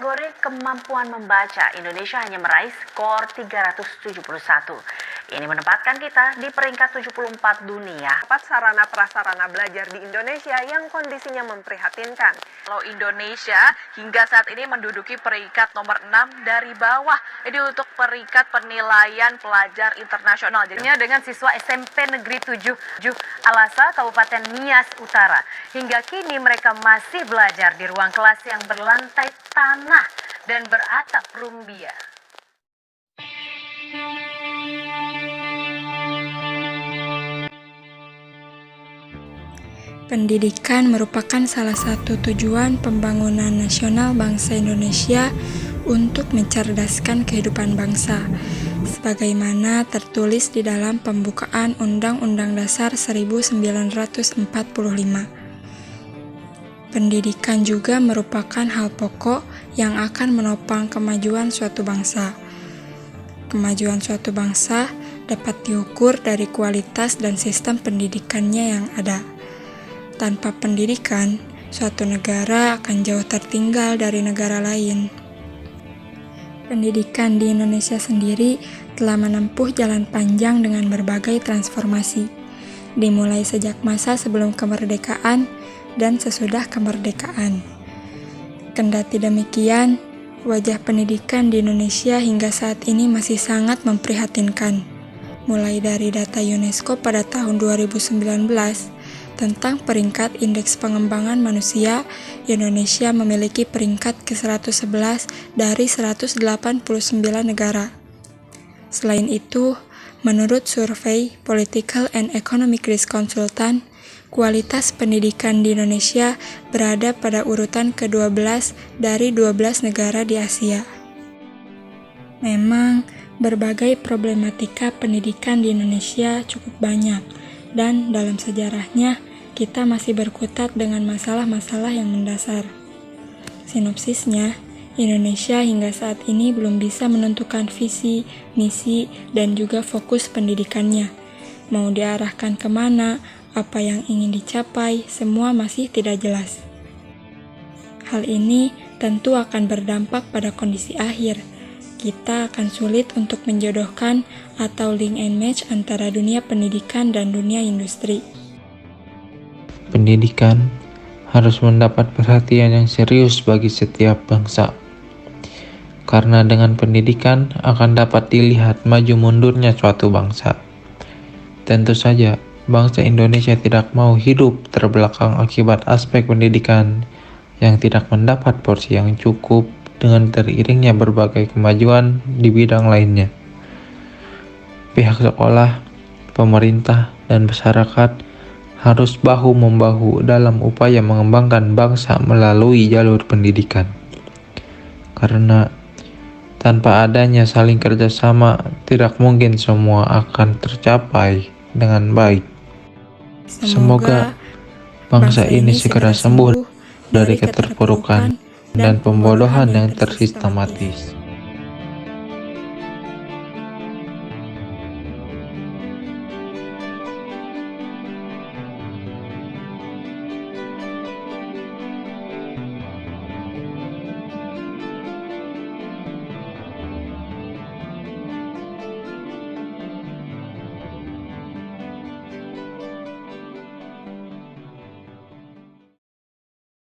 kategori kemampuan membaca, Indonesia hanya meraih skor 371. Ini menempatkan kita di peringkat 74 dunia. Sarana prasarana belajar di Indonesia yang kondisinya memprihatinkan. Kalau Indonesia hingga saat ini menduduki peringkat nomor 6 dari bawah. Ini untuk peringkat penilaian pelajar internasional. Jadinya dengan siswa SMP Negeri 7 Alasa, Kabupaten Nias Utara. Hingga kini mereka masih belajar di ruang kelas yang berlantai tanah dan beratap rumbia. Pendidikan merupakan salah satu tujuan pembangunan nasional bangsa Indonesia untuk mencerdaskan kehidupan bangsa, sebagaimana tertulis di dalam pembukaan Undang-Undang Dasar 1945. Pendidikan juga merupakan hal pokok yang akan menopang kemajuan suatu bangsa. Kemajuan suatu bangsa dapat diukur dari kualitas dan sistem pendidikannya yang ada. Tanpa pendidikan, suatu negara akan jauh tertinggal dari negara lain. Pendidikan di Indonesia sendiri telah menempuh jalan panjang dengan berbagai transformasi, dimulai sejak masa sebelum kemerdekaan dan sesudah kemerdekaan. Kendati demikian, wajah pendidikan di Indonesia hingga saat ini masih sangat memprihatinkan. Mulai dari data UNESCO pada tahun 2019, tentang peringkat Indeks Pengembangan Manusia, Indonesia memiliki peringkat ke-111 dari 189 negara. Selain itu, menurut survei Political and Economic Risk Consultant, kualitas pendidikan di Indonesia berada pada urutan ke-12 dari 12 negara di Asia. Memang, berbagai problematika pendidikan di Indonesia cukup banyak, dan dalam sejarahnya, kita masih berkutat dengan masalah-masalah yang mendasar. Sinopsisnya, Indonesia hingga saat ini belum bisa menentukan visi, misi, dan juga fokus pendidikannya. Mau diarahkan kemana, apa yang ingin dicapai, semua masih tidak jelas. Hal ini tentu akan berdampak pada kondisi akhir. Kita akan sulit untuk menjodohkan atau link and match antara dunia pendidikan dan dunia industri. Pendidikan harus mendapat perhatian yang serius bagi setiap bangsa. Karena dengan pendidikan akan dapat dilihat maju mundurnya suatu bangsa. Tentu saja, bangsa Indonesia tidak mau hidup terbelakang akibat aspek pendidikan yang tidak mendapat porsi yang cukup dengan teriringnya berbagai kemajuan di bidang lainnya. Pihak sekolah, pemerintah, dan masyarakat harus bahu-membahu dalam upaya mengembangkan bangsa melalui jalur pendidikan. Karena tanpa adanya saling kerjasama, tidak mungkin semua akan tercapai dengan baik. Semoga bangsa ini segera sembuh dari keterpurukan dan pembodohan yang tersistematis.